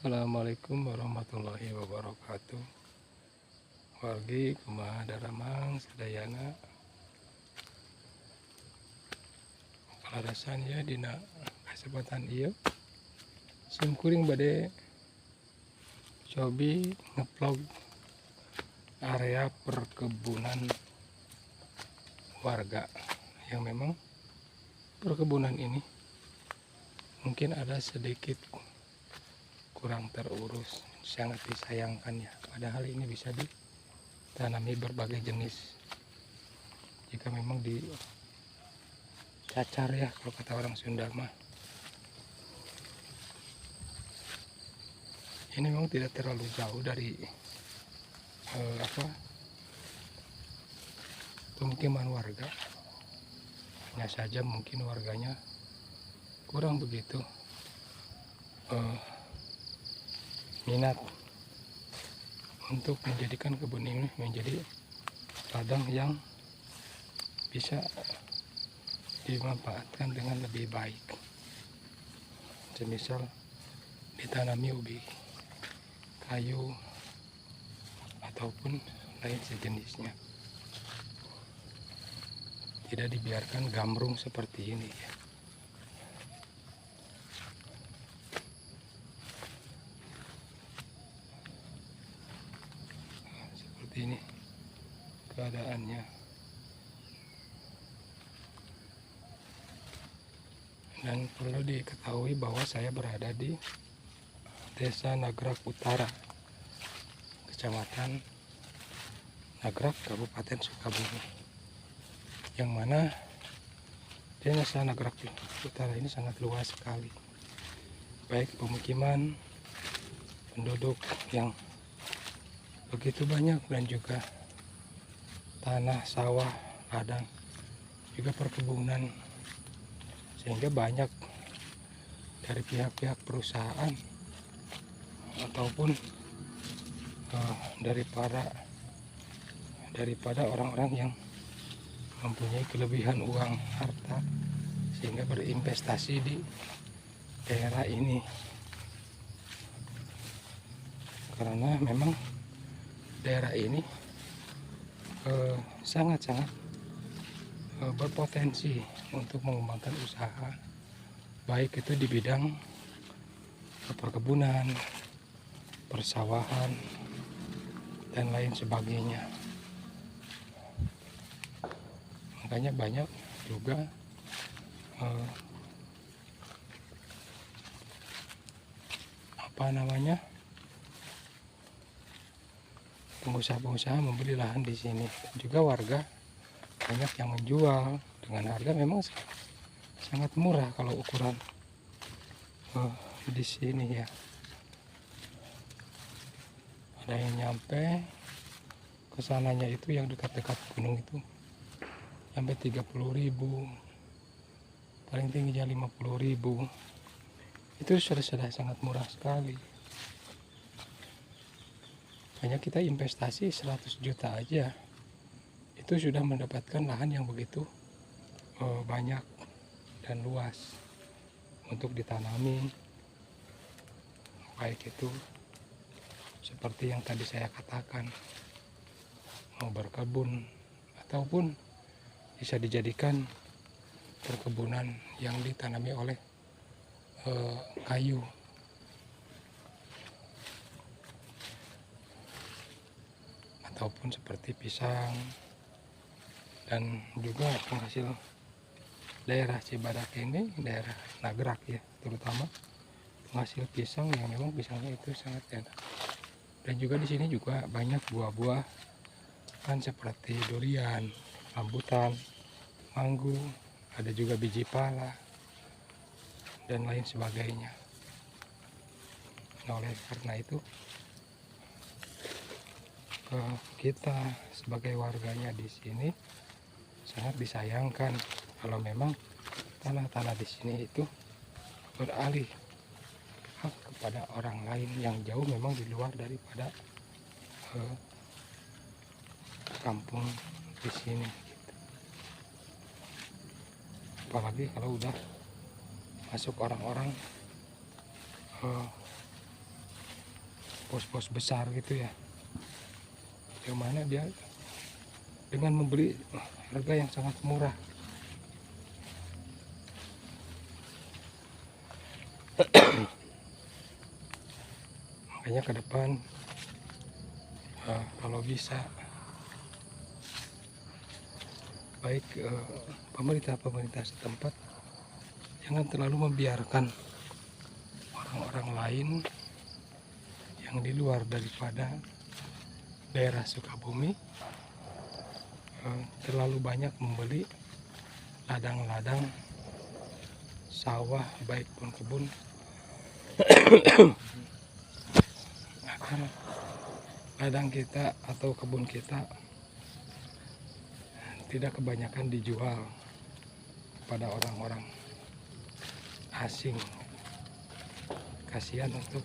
Assalamualaikum warahmatullahi wabarakatuh. Wargi kumaha daramang sadayana palarasan ya dina kesempatan ieu simkuring bade cobi ngevlog area perkebunan warga yang memang perkebunan ini mungkin ada sedikit kurang terurus, sangat disayangkan ya. Padahal ini bisa ditanami berbagai jenis jika memang dicacar ya, kalau kata orang Sunda mah. Ini memang tidak terlalu jauh dari pemukiman warga, hanya saja mungkin warganya kurang begitu minat untuk menjadikan kebun ini menjadi ladang yang bisa dimanfaatkan dengan lebih baik. Semisal ditanami ubi kayu ataupun lain sejenisnya, tidak dibiarkan gambrung seperti ini ya. Seperti ini keadaannya. Dan perlu diketahui bahwa saya berada di Desa Nagrak Utara, Kecamatan Nagrak, Kabupaten Sukabumi, yang mana Desa Nagrak Utara ini sangat luas sekali, baik pemukiman, penduduk yang begitu banyak, dan juga tanah, sawah, ladang, juga perkebunan, sehingga banyak dari pihak-pihak perusahaan ataupun daripada orang-orang yang mempunyai kelebihan uang harta sehingga berinvestasi di daerah ini, karena memang daerah ini sangat-sangat berpotensi untuk mengembangkan usaha, baik itu di bidang perkebunan, persawahan, dan lain sebagainya. Makanya banyak juga pengusaha-pengusaha membeli lahan di sini, dan juga warga banyak yang menjual dengan harga memang sangat murah kalau ukuran di sini ya. Ada yang nyampe kesananya itu yang dekat-dekat gunung itu sampai 30.000, paling tingginya 50.000. Itu sudah sangat murah sekali. Hanya kita investasi 100 juta aja itu sudah mendapatkan lahan yang begitu banyak dan luas untuk ditanami, baik itu seperti yang tadi saya katakan, mau berkebun ataupun bisa dijadikan perkebunan yang ditanami oleh kayu, ataupun seperti pisang, dan juga penghasil daerah Cibadak ini, daerah Nagrak ya, terutama penghasil pisang yang memang pisangnya itu sangat enak. Dan juga di sini juga banyak buah-buah kan, seperti durian, rambutan, manggu, ada juga biji pala dan lain sebagainya. Nah, oleh karena itu kita sebagai warganya di sini sangat disayangkan kalau memang tanah-tanah di sini itu beralih hak kepada orang lain yang jauh memang di luar daripada kampung di sini gitu. Apalagi kalau udah masuk orang-orang pos-pos besar gitu ya, yang mana dia dengan membeli harga yang sangat murah. Makanya ke depan kalau bisa baik pemerintah setempat jangan terlalu membiarkan orang-orang lain yang di luar daripada daerah Sukabumi terlalu banyak membeli ladang-ladang sawah baik pun kebun agar ladang kita atau kebun kita tidak kebanyakan dijual kepada orang-orang asing. Kasihan untuk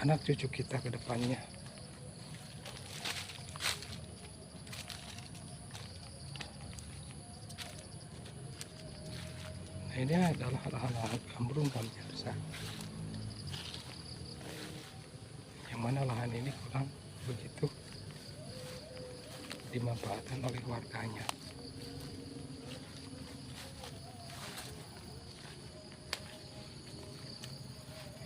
anak cucu kita ke depannya. Nah, ini adalah lahan-lahan gambrung pemirsa, yang mana lahan ini kurang begitu dimanfaatkan oleh warganya.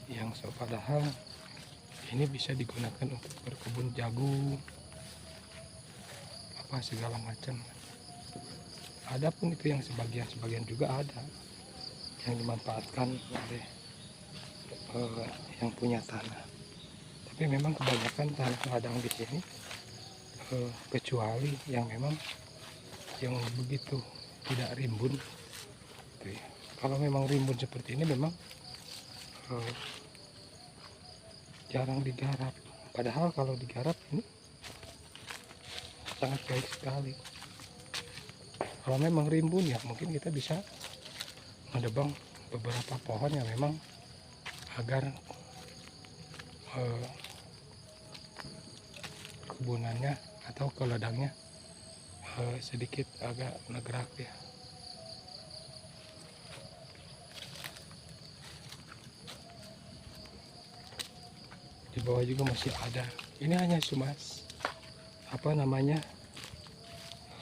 Yang padahal ini bisa digunakan untuk berkebun jagung, apa segala macam. Adapun itu yang sebagian juga ada yang dimanfaatkan oleh yang punya tanah. Tapi memang kebanyakan tanah ladang di sini, kecuali yang memang yang begitu tidak rimbun. Gitu ya. Kalau memang rimbun seperti ini memang jarang digarap. Padahal kalau digarap ini sangat baik sekali. Kalau memang rimbun ya mungkin kita bisa menebang beberapa pohon yang memang agar kebunannya atau ke ladangnya sedikit agak ngegerak ya. Di bawah juga masih ada. Ini hanya cuma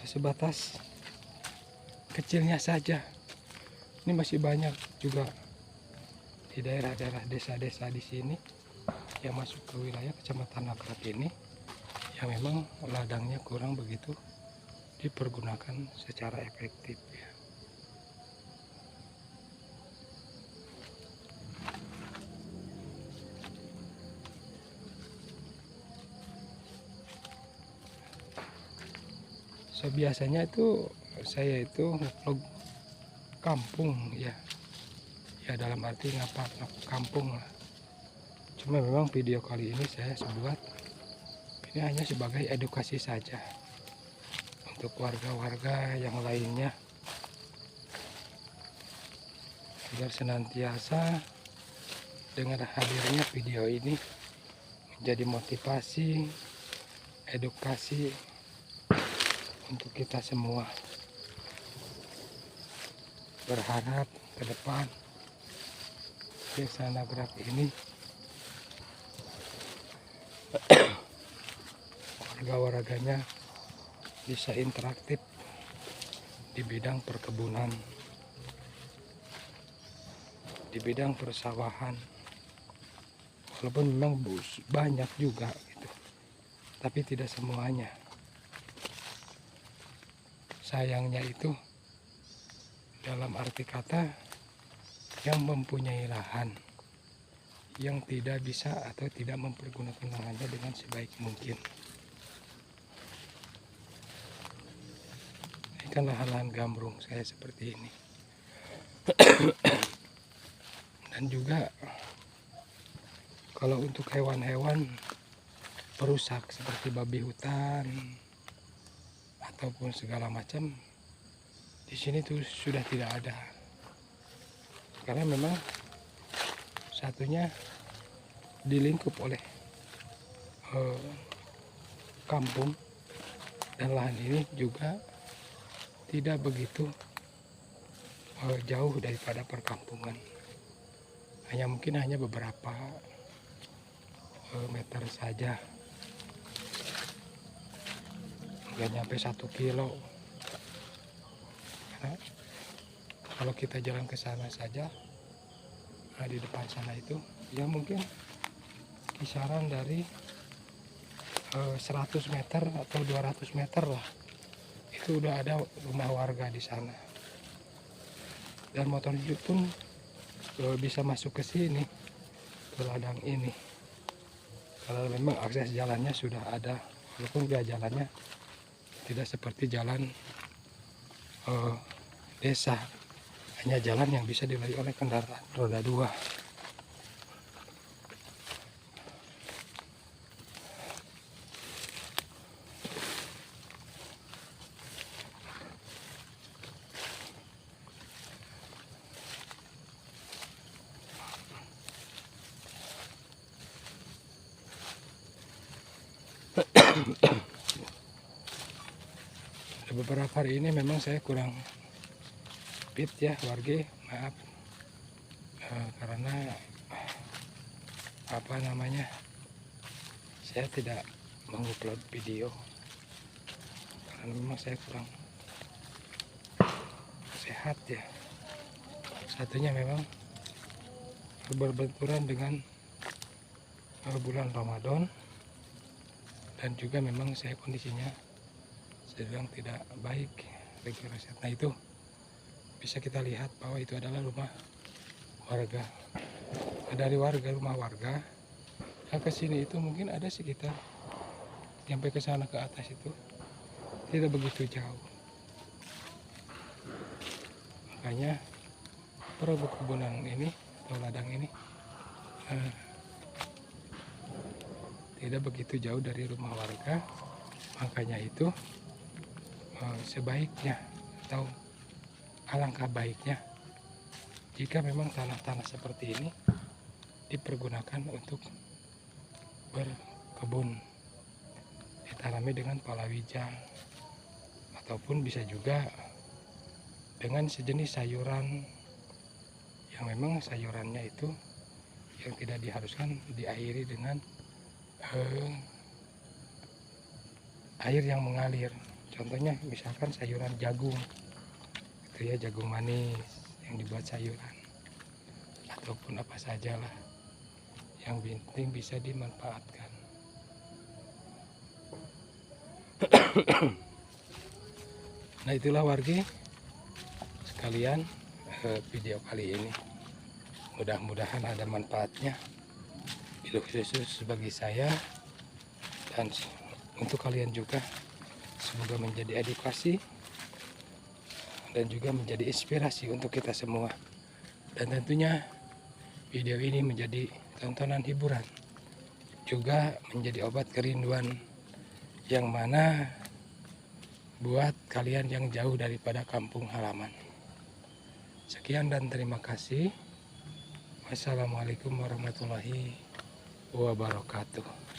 sebatas kecilnya saja. Ini masih banyak juga di daerah-daerah desa-desa di sini yang masuk ke wilayah Kecamatan Nagrak ini yang memang ladangnya kurang begitu dipergunakan secara efektif ya. So, biasanya itu saya itu vlog kampung ya dalam arti ngapa kampung lah. Cuma memang video kali ini saya buat ini hanya sebagai edukasi saja untuk warga-warga yang lainnya, agar senantiasa dengan hadirnya video ini menjadi motivasi, edukasi untuk kita semua. Berharap ke depan Desa Nagrak ini warga-warganya bisa interaktif di bidang perkebunan, di bidang persawahan. Walaupun memang banyak juga gitu, tapi tidak semuanya. Sayangnya itu dalam arti kata yang mempunyai lahan yang tidak bisa atau tidak mempergunakan lahannya dengan sebaik mungkin. Ini kan lahan-lahan gambrung saya seperti ini. Dan juga kalau untuk hewan-hewan perusak seperti babi hutan ataupun segala macam, di sini tuh sudah tidak ada. Karena memang satunya dilingkup oleh kampung, dan lahan ini juga tidak begitu jauh daripada perkampungan. Mungkin hanya beberapa meter saja, nggak nyampe 1 kilo. Karena kalau kita jalan ke sana saja, nah di depan sana itu ya mungkin kisaran dari 100 meter atau 200 meter lah, itu udah ada rumah warga di sana. Dan motor jeep pun bisa masuk ke sini, ke ladang ini, kalau memang akses jalannya sudah ada, walaupun jalannya tidak seperti jalan desa, hanya jalan yang bisa dilalui oleh kendaraan roda 2. Beberapa hari ini memang saya kurang fit ya warga, maaf, karena apa namanya, saya tidak mengupload video karena memang saya kurang sehat ya. Satunya memang berbenturan dengan bulan Ramadan, dan juga memang saya kondisinya sedang tidak baik regulasi. Nah itu bisa kita lihat bahwa itu adalah rumah warga. Dari rumah warga ke sini itu mungkin ada sekitar sampai ke sana ke atas itu tidak begitu jauh. Makanya perkebunan ini atau ladang ini tidak begitu jauh dari rumah warga. Makanya itu sebaiknya atau alangkah baiknya jika memang tanah-tanah seperti ini dipergunakan untuk berkebun, ditanami dengan palawija, ataupun bisa juga dengan sejenis sayuran yang memang sayurannya itu yang tidak diharuskan diairi dengan air yang mengalir. Contohnya misalkan sayuran jagung, itu ya, jagung manis yang dibuat sayuran, ataupun apa sajalah yang penting bisa dimanfaatkan. Nah itulah wargi sekalian, video kali ini mudah-mudahan ada manfaatnya, khusus bagi saya dan untuk kalian juga. Semoga menjadi edukasi dan juga menjadi inspirasi untuk kita semua. Dan tentunya video ini menjadi tontonan hiburan, juga menjadi obat kerinduan yang mana buat kalian yang jauh daripada kampung halaman. Sekian dan terima kasih. Wassalamualaikum warahmatullahi wabarakatuh.